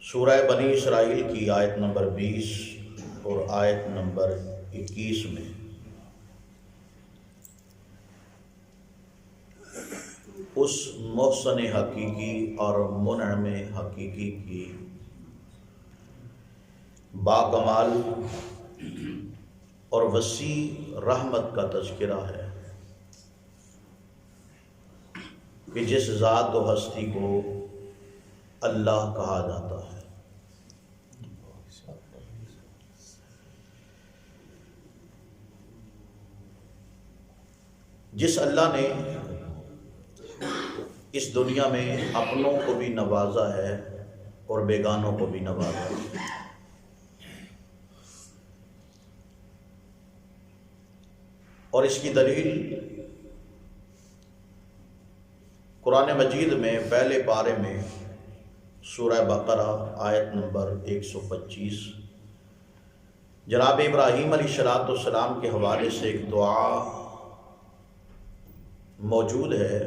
سورہ بنی اسرائیل کی آیت نمبر 20 اور آیت نمبر 21 میں اس محسن حقیقی اور منعم حقیقی کی باکمال اور وسیع رحمت کا تذکرہ ہے کہ جس ذات و ہستی کو اللہ کہا جاتا ہے۔ جس اللہ نے اس دنیا میں اپنوں کو بھی نوازا ہے اور بیگانوں کو بھی نوازا ہے۔ اور اس کی دلیل قرآن مجید میں پہلے پارے میں سورہ بقرہ آیت نمبر 125 جناب ابراہیم علیہ السلام کے حوالے سے ایک دعا موجود ہے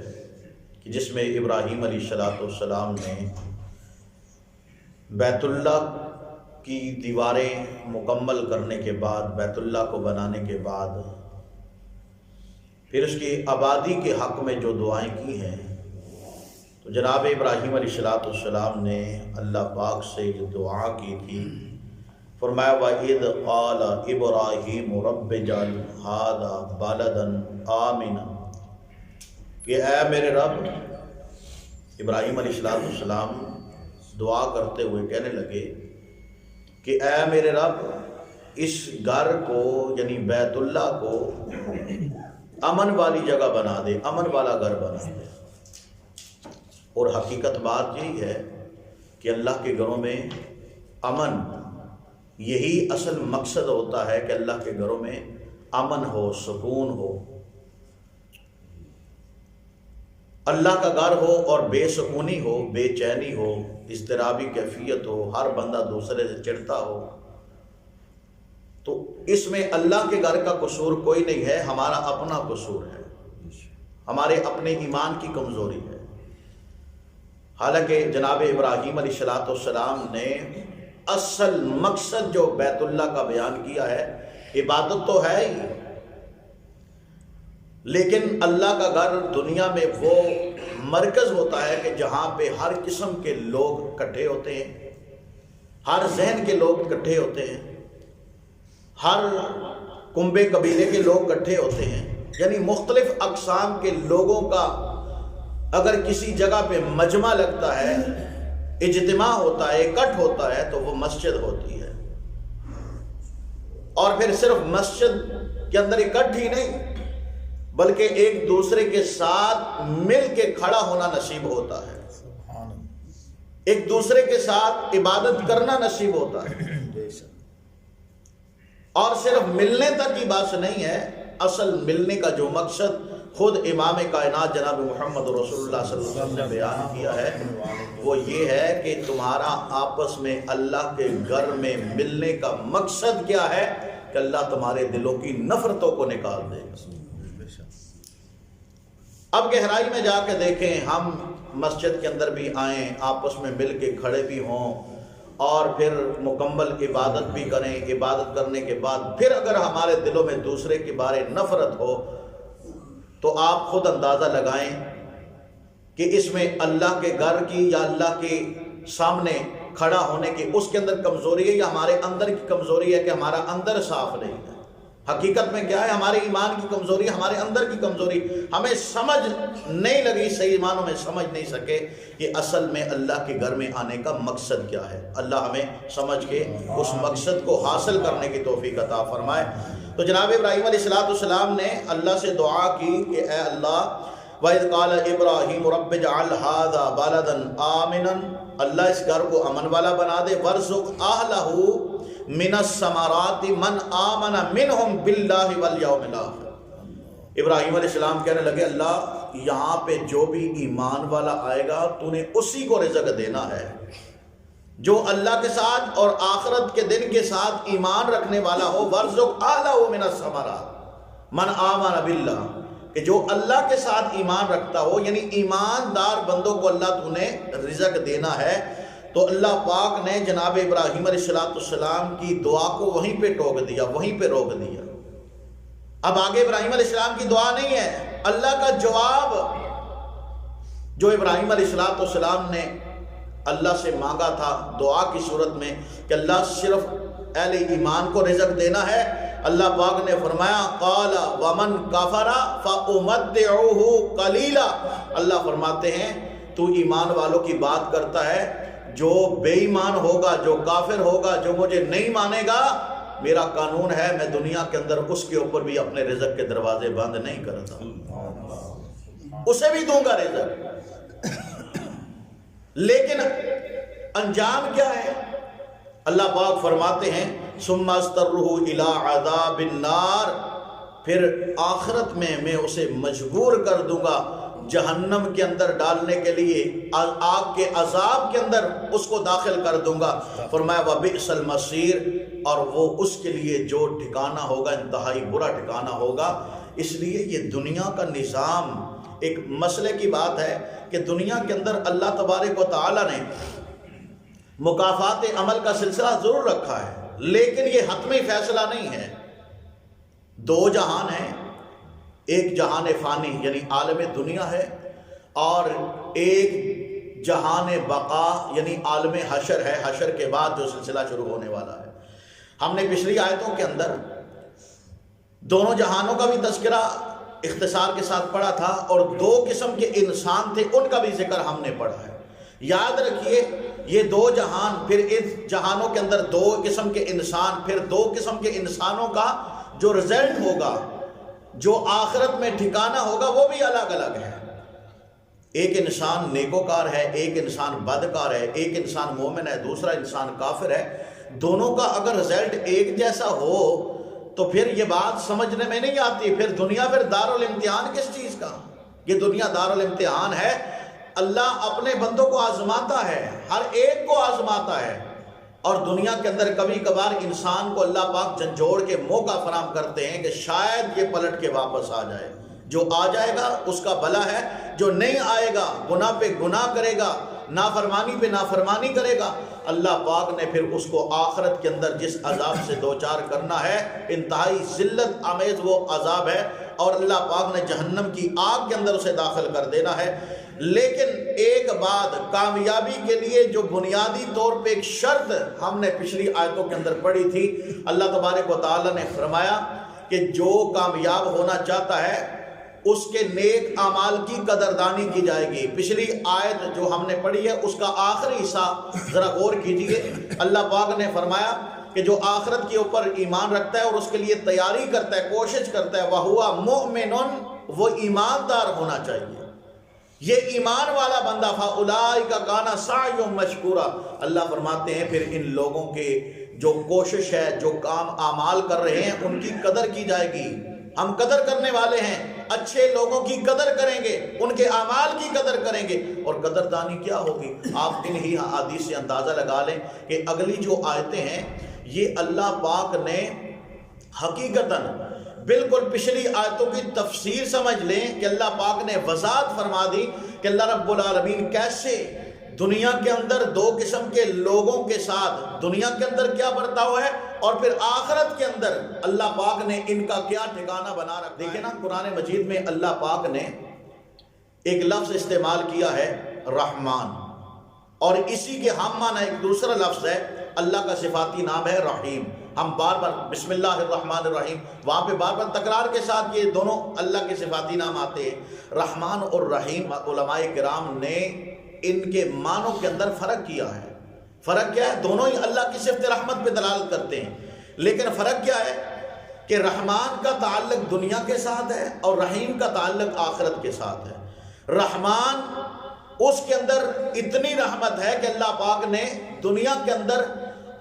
کہ جس میں ابراہیم علیہ السلام نے بیت اللہ کی دیواریں مکمل کرنے کے بعد، بیت اللہ کو بنانے کے بعد پھر اس کی آبادی کے حق میں جو دعائیں کی ہیں، تو جناب ابراہیم علیہ السلام نے اللہ پاک سے جو دعا کی تھی، فرمایا وَإِذْ قَالَ إِبْرَاهِيمُ رَبِّ اجْعَلْ هَٰذَا بَلَدًا آمِنًا، کہ اے میرے رب، ابراہیم علیہ السلام دعا کرتے ہوئے کہنے لگے کہ اے میرے رب، اس گھر کو یعنی بیت اللہ کو امن والی جگہ بنا دے، امن والا گھر بنا دے۔ اور حقیقت بات یہی ہے کہ اللہ کے گھروں میں امن، یہی اصل مقصد ہوتا ہے کہ اللہ کے گھروں میں امن ہو، سکون ہو۔ اللہ کا گھر ہو اور بے سکونی ہو، بے چینی ہو، اضطرابی کیفیت ہو، ہر بندہ دوسرے سے چڑھتا ہو، تو اس میں اللہ کے گھر کا قصور کوئی نہیں ہے، ہمارا اپنا قصور ہے، ہمارے اپنے ایمان کی کمزوری ہے۔ حالانکہ جناب ابراہیم علیہ السلام نے اصل مقصد جو بیت اللہ کا بیان کیا ہے، عبادت تو ہے ہی، لیکن اللہ کا گھر دنیا میں وہ مرکز ہوتا ہے کہ جہاں پہ ہر قسم کے لوگ اکٹھے ہوتے ہیں، ہر ذہن کے لوگ اکٹھے ہوتے ہیں، ہر کنبے قبیلے کے لوگ اکٹھے ہوتے ہیں، یعنی مختلف اقسام کے لوگوں کا اگر کسی جگہ پہ مجمع لگتا ہے، اجتماع ہوتا ہے، اکٹھ ہوتا ہے، تو وہ مسجد ہوتی ہے۔ اور پھر صرف مسجد کے اندر اکٹھ ہی نہیں بلکہ ایک دوسرے کے ساتھ مل کے کھڑا ہونا نصیب ہوتا ہے، ایک دوسرے کے ساتھ عبادت کرنا نصیب ہوتا ہے۔ اور صرف ملنے تک کی بات نہیں ہے، اصل ملنے کا جو مقصد خود امام کائنات جناب محمد رسول اللہ صلی اللہ علیہ وسلم نے بیان کیا ہے، وہ یہ ہے کہ تمہارا آپس میں اللہ کے گھر میں ملنے کا مقصد کیا ہے کہ اللہ تمہارے دلوں کی نفرتوں کو نکال دے۔ اب گہرائی میں جا کے دیکھیں، ہم مسجد کے اندر بھی آئیں، آپس میں مل کے کھڑے بھی ہوں اور پھر مکمل عبادت بھی کریں، عبادت کرنے کے بعد پھر اگر ہمارے دلوں میں دوسرے کے بارے نفرت ہو تو آپ خود اندازہ لگائیں کہ اس میں اللہ کے گھر کی یا اللہ کے سامنے کھڑا ہونے کی اس کے اندر کمزوری ہے یا ہمارے اندر کی کمزوری ہے کہ ہمارا اندر صاف نہیں ہے۔ حقیقت میں کیا ہے؟ ہمارے ایمان کی کمزوری، ہمارے اندر کی کمزوری، ہمیں سمجھ نہیں لگی، صحیح معنوں میں سمجھ نہیں سکے کہ اصل میں اللہ کے گھر میں آنے کا مقصد کیا ہے۔ اللہ ہمیں سمجھ کے اس مقصد کو حاصل کرنے کی توفیق عطا فرمائے۔ تو جناب ابراہیم علیہ السلام نے اللہ سے دعا کی کہ اے اللہ، وَإِذْ قَالَ إِبْرَاهِيمُ رَبِّ اجْعَلْ هَٰذَا بَلَدًا آمِنًا، اللہ اس گھر کو امن والا بنا دے، وَارْزُقْ أَهْلَهُ مِنَ الثَّمَرَاتِ مَنْ آمَنَ مِنْهُمْ بِاللَّهِ وَالْيَوْمِ الْآخِرِ۔ ابراہیم علیہ السلام کہنے لگے اللہ، یہاں پہ جو بھی ایمان والا آئے گا تو نے اسی کو رزق دینا ہے، جو اللہ کے ساتھ اور آخرت کے دن کے ساتھ ایمان رکھنے والا ہو۔ وَارْزُقْ أَهْلَهُ مِنَ الثَّمَرَاتِ مَنْ آمَنَ بِاللَّهِ، کہ جو اللہ کے ساتھ ایمان رکھتا ہو، یعنی ایماندار بندوں کو اللہ تو نے رزق دینا ہے، تو اللہ پاک نے جناب ابراہیم علیہ السلام کی دعا کو وہیں پہ ٹوک دیا، وہیں پہ روک دیا۔ اب آگے ابراہیم علیہ السلام کی دعا نہیں ہے، اللہ کا جواب جو ابراہیم علیہ السلام نے اللہ سے مانگا تھا دعا کی صورت میں کہ اللہ صرف اہل ایمان کو رزق دینا ہے، اللہ پاک نے فرمایا قال ومن کفر فامتعه قلیلا، اللہ فرماتے ہیں تو ایمان والوں کی بات کرتا ہے، جو بے ایمان ہوگا، جو کافر ہوگا، جو مجھے نہیں مانے گا، میرا قانون ہے میں دنیا کے اندر اس کے اوپر بھی اپنے رزق کے دروازے بند نہیں کرتا، اسے بھی دوں گا رزق۔ لیکن انجام کیا ہے؟ اللہ پاک فرماتے ہیں ثم استرہ الی عذاب النار، پھر آخرت میں اسے مجبور کر دوں گا جہنم کے اندر ڈالنے کے لیے، آگ کے عذاب کے اندر اس کو داخل کر دوں گا۔ فرمایا وبئس المصیر، اور وہ اس کے لیے جو ٹھکانہ ہوگا انتہائی برا ٹھکانہ ہوگا۔ اس لیے یہ دنیا کا نظام ایک مسئلے کی بات ہے کہ دنیا کے اندر اللہ تبارک و تعالی نے مکافات عمل کا سلسلہ ضرور رکھا ہے، لیکن یہ حتمی فیصلہ نہیں ہے۔ دو جہان ہیں، ایک جہان فانی یعنی عالم دنیا ہے، اور ایک جہان بقا یعنی عالم حشر ہے، حشر کے بعد جو سلسلہ شروع ہونے والا ہے۔ ہم نے پچھلی آیتوں کے اندر دونوں جہانوں کا بھی تذکرہ اختصار کے ساتھ پڑھا تھا، اور دو قسم کے انسان تھے ان کا بھی ذکر ہم نے پڑھا ہے۔ یاد رکھیے یہ دو جہان، پھر اس جہانوں کے اندر دو قسم کے انسان، پھر دو قسم کے انسانوں کا جو رزلٹ ہوگا، جو آخرت میں ٹھکانہ ہوگا، وہ بھی الگ الگ ہے۔ ایک انسان نیکوکار ہے، ایک انسان بدکار ہے، ایک انسان مومن ہے، دوسرا انسان کافر ہے۔ دونوں کا اگر رزلٹ ایک جیسا ہو تو پھر یہ بات سمجھنے میں نہیں آتی، پھر دنیا پھر دارالامتحان کس چیز کا؟ یہ دنیا دارالامتحان ہے، اللہ اپنے بندوں کو آزماتا ہے، ہر ایک کو آزماتا ہے، اور دنیا کے اندر کبھی کبھار انسان کو اللہ پاک جھنجھوڑ کے موقع فراہم کرتے ہیں کہ شاید یہ پلٹ کے واپس آ جائے۔ جو آ جائے گا اس کا بھلا ہے، جو نہیں آئے گا گناہ پہ گناہ کرے گا، نافرمانی پہ نافرمانی کرے گا، اللہ پاک نے پھر اس کو آخرت کے اندر جس عذاب سے دوچار کرنا ہے انتہائی ذلت آمیز وہ عذاب ہے، اور اللہ پاک نے جہنم کی آگ کے اندر اسے داخل کر دینا ہے۔ لیکن ایک بات کامیابی کے لیے جو بنیادی طور پہ ایک شرط ہم نے پچھلی آیتوں کے اندر پڑھی تھی، اللہ تبارک و تعالی نے فرمایا کہ جو کامیاب ہونا چاہتا ہے اس کے نیک اعمال کی قدردانی کی جائے گی۔ پچھلی آیت جو ہم نے پڑھی ہے اس کا آخری حصہ ذرا غور کیجئے۔ اللہ پاک نے فرمایا کہ جو آخرت کے اوپر ایمان رکھتا ہے اور اس کے لیے تیاری کرتا ہے، کوشش کرتا ہے، وَهُوَ مُؤْمِنٌ، وہ ایماندار ہونا چاہیے، یہ ایمان والا بندہ، فَأُولَٰئِكَ كَانَ سَعْيُهُم مَّشْكُورًا، اللہ فرماتے ہیں پھر ان لوگوں کے جو کوشش ہے، جو کام اعمال کر رہے ہیں، ان کی قدر کی جائے گی۔ ہم قدر کرنے والے ہیں، اچھے لوگوں کی قدر کریں گے، ان کے اعمال کی قدر کریں گے۔ اور قدردانی کیا ہوگی؟ آپ انہی حدیث سے اندازہ لگا لیں کہ اگلی جو آیتیں ہیں یہ اللہ پاک نے حقیقتاً بالکل پچھلی آیتوں کی تفسیر سمجھ لیں کہ اللہ پاک نے وضاحت فرما دی کہ اللہ رب العالمین کیسے دنیا کے اندر دو قسم کے لوگوں کے ساتھ دنیا کے اندر کیا برتاؤ ہے، اور پھر آخرت کے اندر اللہ پاک نے ان کا کیا ٹھکانہ بنا رکھا۔ دیکھیں نا قرآن مجید میں اللہ پاک نے ایک لفظ استعمال کیا ہے رحمان، اور اسی کے ہم معنی ایک دوسرا لفظ ہے، اللہ کا صفاتی نام ہے رحیم۔ ہم بار بار بسم اللہ الرحمن الرحیم، وہاں پہ بار بار تکرار کے ساتھ یہ دونوں اللہ کے صفاتی نام آتے ہیں، رحمان اور رحیم۔ علماء کرام نے ان کے معنوں کے اندر فرق کیا ہے۔ فرق کیا ہے؟ دونوں ہی اللہ کی صفت رحمت پہ دلالت کرتے ہیں، لیکن فرق کیا ہے کہ رحمان کا تعلق دنیا کے ساتھ ہے اور رحیم کا تعلق آخرت کے ساتھ ہے۔ رحمان اس کے اندر اتنی رحمت ہے کہ اللہ پاک نے دنیا کے اندر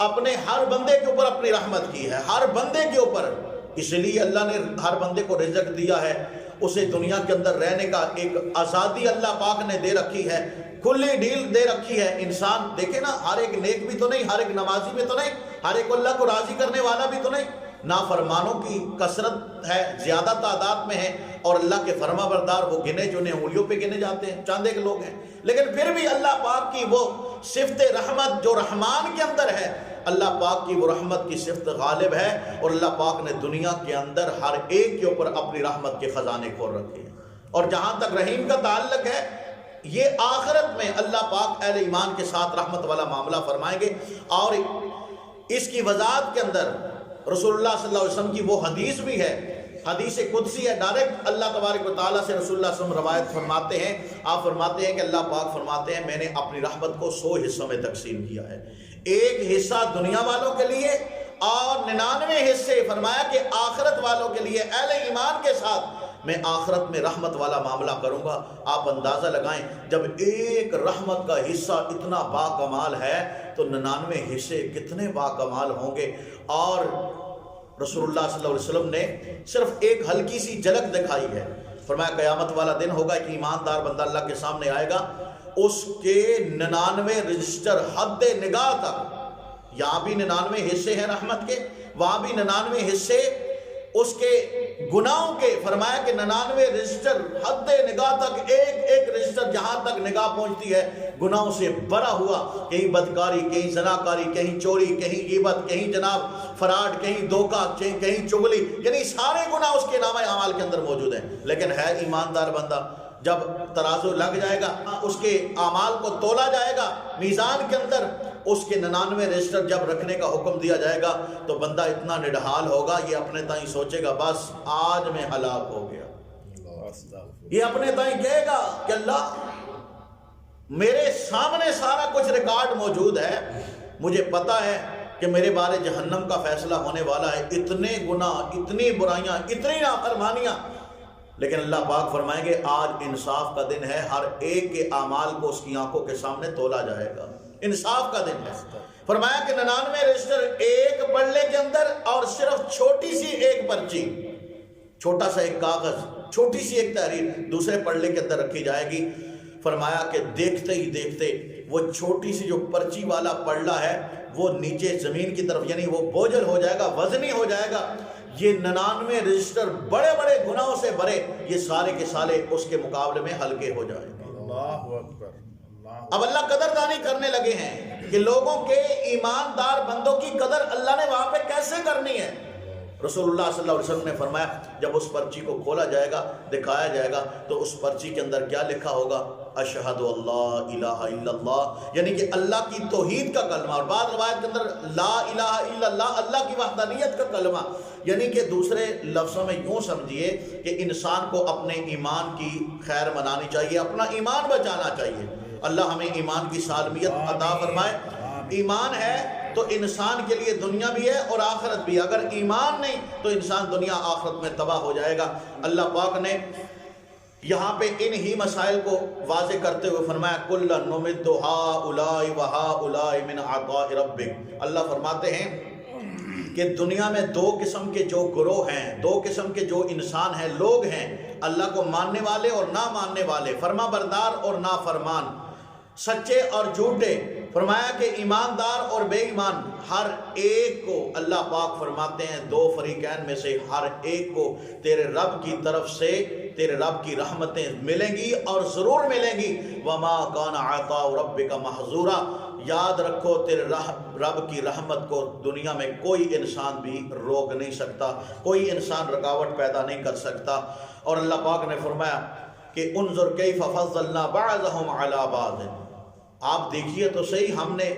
اپنے ہر بندے کے اوپر اپنی رحمت کی ہے، ہر بندے کے اوپر۔ اس لیے اللہ نے ہر بندے کو رزق دیا ہے، اسے دنیا کے اندر رہنے کا ایک آزادی اللہ پاک نے دے رکھی ہے، کھلی ڈیل دے رکھی ہے۔ انسان دیکھیں نا، ہر ایک نیک بھی تو نہیں، ہر ایک نمازی بھی تو نہیں، ہر ایک اللہ کو راضی کرنے والا بھی تو نہیں۔ نافرمانوں کی کثرت ہے، زیادہ تعداد میں ہے، اور اللہ کے فرما بردار وہ گنے چنے انگلیوں پہ گنے جاتے ہیں، چاندے کے لوگ ہیں۔ لیکن پھر بھی اللہ پاک کی وہ صفت رحمت جو رحمان کے اندر ہے، اللہ پاک کی وہ رحمت کی صفت غالب ہے، اور اللہ پاک نے دنیا کے اندر ہر ایک کے اوپر اپنی رحمت کے خزانے کھول رکھے ہیں۔ اور جہاں تک رحیم کا تعلق ہے، یہ آخرت میں اللہ پاک اہل ایمان کے ساتھ رحمت والا معاملہ فرمائیں گے۔ اور اس کی وضاحت کے اندر رسول اللہ صلی اللہ علیہ وسلم کی وہ حدیث بھی ہے، حدیث قدسی ہے، ڈائریکٹ اللہ تبارک و تعالیٰ سے رسول اللہ صلی اللہ علیہ وسلم روایت فرماتے ہیں، آپ فرماتے ہیں کہ اللہ پاک فرماتے ہیں میں نے اپنی رحمت کو 100 حصوں میں تقسیم کیا ہے، ایک حصہ دنیا والوں کے لیے اور 99 حصے فرمایا کہ آخرت والوں کے لیے، اہل ایمان کے ساتھ میں آخرت میں رحمت والا معاملہ کروں گا۔ آپ اندازہ لگائیں جب ایک رحمت کا حصہ اتنا باکمال ہے تو 99 حصے کتنے باکمال ہوں گے۔ اور رسول اللہ صلی اللہ علیہ وسلم نے صرف ایک ہلکی سی جھلک دکھائی ہے، فرمایا قیامت والا دن ہوگا کہ ایماندار بندہ اللہ کے سامنے آئے گا، اس کے 99 رجسٹر حد نگاہ تک، یہاں بھی 99 حصے ہیں رحمت کے، وہاں بھی 99 حصے اس کے گناہوں کے، فرمایا کہ 99 رجسٹر حد نگاہ تک، ایک ایک رجسٹر جہاں تک نگاہ پہنچتی ہے گناہوں سے بھرا ہوا، کہیں بدکاری، کہیں زناکاری، کہیں چوری، کہیں غیبت، کہیں جناب فراڈ، کہیں دھوکہ، کہیں چغلی، یعنی سارے گناہ اس کے نامہ اعمال کے اندر موجود ہیں۔ لیکن ہے ایماندار بندہ، جب ترازو لگ جائے گا، اس کے اعمال کو تولا جائے گا میزان کے اندر، اس کے 99 رجسٹر جب رکھنے کا حکم دیا جائے گا تو بندہ اتنا نڈھال ہوگا، یہ اپنے تائیں سوچے گا بس آج میں ہلاک ہو گیا، یہ اپنے تائیں کہے گا کہ اللہ میرے سامنے سارا کچھ ریکارڈ موجود ہے، مجھے پتا ہے کہ میرے بارے جہنم کا فیصلہ ہونے والا ہے، اتنے گناہ، اتنی برائیاں، اتنی نافرمانیاں، لیکن اللہ پاک فرمائیں گے آج انصاف کا دن ہے، ہر ایک کے اعمال کو اس کی آنکھوں کے سامنے تولا جائے گا، انصاف کا دن ہے۔ فرمایا کہ 99 رجسٹر ایک پلڑے کے اندر، اور صرف چھوٹی سی ایک پرچی، چھوٹا سا ایک کاغذ، چھوٹی سی ایک تحریر دوسرے پلڑے کے اندر رکھی جائے گی۔ فرمایا کہ دیکھتے ہی دیکھتے وہ چھوٹی سی جو پرچی والا پلڑا ہے وہ نیچے زمین کی طرف، یعنی وہ بوجھل ہو جائے گا، وزنی ہو جائے گا، یہ 99 رجسٹر بڑے بڑے گناہوں سے بھرے، یہ سارے کے سارے اس کے مقابلے میں ہلکے ہو جائیں گے۔ اللہ اکبر۔ اب اللہ قدردانی کرنے لگے ہیں کہ لوگوں کے ایماندار بندوں کی قدر اللہ نے وہاں پہ کیسے کرنی ہے۔ رسول اللہ صلی اللہ علیہ وسلم نے فرمایا جب اس پرچی کو کھولا جائے گا، دکھایا جائے گا، تو اس پرچی کے اندر کیا لکھا ہوگا؟ اشہد اللہ الہ الا اللہ، یعنی کہ اللہ کی توحید کا کلمہ، اور بعض روایت کے اندر لا الہ الا اللہ، اللہ کی وحدانیت کا کلمہ، یعنی کہ دوسرے لفظوں میں یوں سمجھیے کہ انسان کو اپنے ایمان کی خیر منانی چاہیے، اپنا ایمان بچانا چاہیے۔ اللہ ہمیں ایمان کی سالمیت عطا فرمائے۔ ایمان ہے تو انسان کے لیے دنیا بھی ہے اور آخرت بھی ہے، اگر ایمان نہیں تو انسان دنیا آخرت میں تباہ ہو جائے گا۔ اللہ پاک نے یہاں پہ ان ہی مسائل کو واضح کرتے ہوئے فرمایا کُلًا نُمِدُّ ہَٰؤُلَاءِ وَہَٰؤُلَاءِ مِنْ عَطَاءِ رَبِّكَ۔ اللہ فرماتے ہیں کہ دنیا میں دو قسم کے جو گروہ ہیں، دو قسم کے جو انسان ہیں، لوگ ہیں، اللہ کو ماننے والے اور نہ ماننے والے، فرما بردار اور نافرمان، سچے اور جھوٹے۔ فرمایا کہ ایماندار اور بے ایمان، ہر ایک کو اللہ پاک فرماتے ہیں دو فریقین میں سے ہر ایک کو تیرے رب کی طرف سے تیرے رب کی رحمتیں ملیں گی اور ضرور ملیں گی۔ وَمَا كَانَ عَطَاءُ رَبِّكَ مَحْظُورًا، یاد رکھو تیرے رب کی رحمت کو دنیا میں کوئی انسان بھی روک نہیں سکتا، کوئی انسان رکاوٹ پیدا نہیں کر سکتا۔ اور اللہ پاک نے فرمایا کہ انظر کیف فضلنا بعضهم علی بعض، آپ دیکھیے تو صحیح ہم نے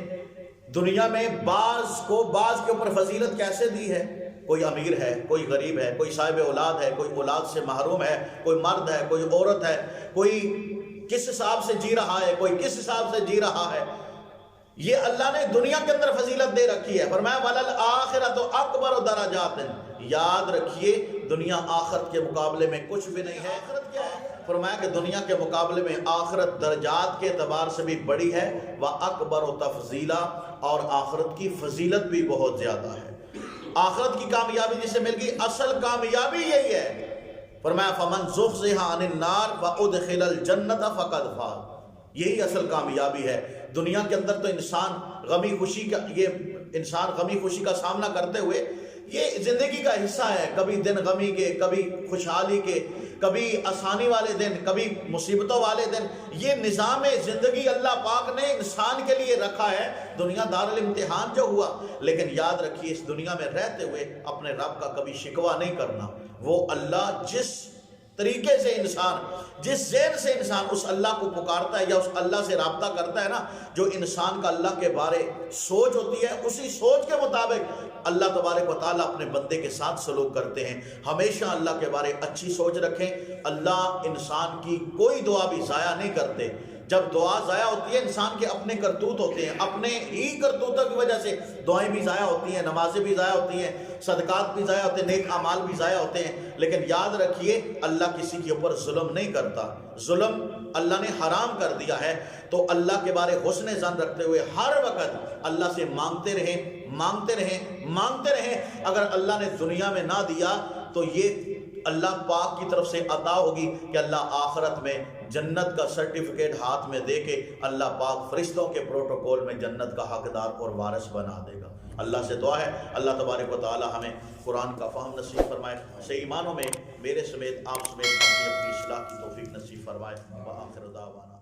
دنیا میں بعض کو بعض کے اوپر فضیلت کیسے دی ہے۔ کوئی امیر ہے، کوئی غریب ہے، کوئی صاحب اولاد ہے، کوئی اولاد سے محروم ہے، کوئی مرد ہے، کوئی عورت ہے، کوئی کس حساب سے جی رہا ہے، کوئی کس حساب سے جی رہا ہے۔ یہ اللہ نے دنیا کے اندر فضیلت دے رکھی ہے۔ فرمایا وَلَلْآخِرَةُ أَكْبَرُ دَرَجَاتٍ، یاد رکھیے دنیا آخرت کے مقابلے میں کچھ بھی نہیں ہے۔ آخرت کیا ہے؟ فرمایا کہ دنیا کے مقابلے میں آخرت درجات کے اعتبار سے بھی بڑی ہے، وَأَكْبَرُ تَفْضِيلًا، اور آخرت کی فضیلت بھی بہت زیادہ ہے۔ آخرت کی کامیابی جسے مل گئی، اصل کامیابی یہی ہے۔ فرمایا فَمَنْ زُحْزِحَ عَنِ النَّارِ وَأُدْخِلَ الْجَنَّةَ فَقَدْ فَازَ، یہی اصل کامیابی ہے۔ دنیا کے اندر تو انسان غمی خوشی کا سامنا کرتے ہوئے، یہ زندگی کا حصہ ہے، کبھی دن غمی کے، کبھی خوشحالی کے، کبھی آسانی والے دن، کبھی مصیبتوں والے دن، یہ نظام زندگی اللہ پاک نے انسان کے لیے رکھا ہے۔ دنیا دار الامتحان جو ہوا، لیکن یاد رکھیے اس دنیا میں رہتے ہوئے اپنے رب کا کبھی شکوہ نہیں کرنا۔ وہ اللہ جس طریقے سے انسان، جس ذہن سے انسان اس اللہ کو پکارتا ہے یا اس اللہ سے رابطہ کرتا ہے نا، جو انسان کا اللہ کے بارے سوچ ہوتی ہے، اسی سوچ کے مطابق اللہ تبارک و تعالیٰ اپنے بندے کے ساتھ سلوک کرتے ہیں۔ ہمیشہ اللہ کے بارے اچھی سوچ رکھیں۔ اللہ انسان کی کوئی دعا بھی ضائع نہیں کرتے۔ جب دعا ضائع ہوتی ہے، انسان کے اپنے کرتوت ہوتے ہیں، اپنے ہی کرتوتوں کی وجہ سے دعائیں بھی ضائع ہوتی ہیں، نمازیں بھی ضائع ہوتی ہیں، صدقات بھی ضائع ہوتے ہیں، نیک اعمال بھی ضائع ہوتے ہیں۔ لیکن یاد رکھیے اللہ کسی کے اوپر ظلم نہیں کرتا۔ ظلم اللہ نے حرام کر دیا ہے، تو اللہ کے بارے حسن ظن رکھتے ہوئے ہر وقت اللہ سے مانگتے رہیں، مانگتے رہیں، مانگتے رہیں۔ اگر اللہ نے دنیا میں نہ دیا تو یہ اللہ پاک کی طرف سے عطا ہوگی کہ اللہ آخرت میں جنت کا سرٹیفکیٹ ہاتھ میں دے کے اللہ پاک فرشتوں کے پروٹوکول میں جنت کا حقدار اور وارث بنا دے گا۔ اللہ سے دعا ہے اللہ تبارک و تعالی ہمیں قرآن کا فہم نصیب فرمائے، صحیح ایمانوں میں میرے سمیت آپ سمیت اپنی اصلاح کی توفیق نصیب فرمائے۔ وآخر دعوانا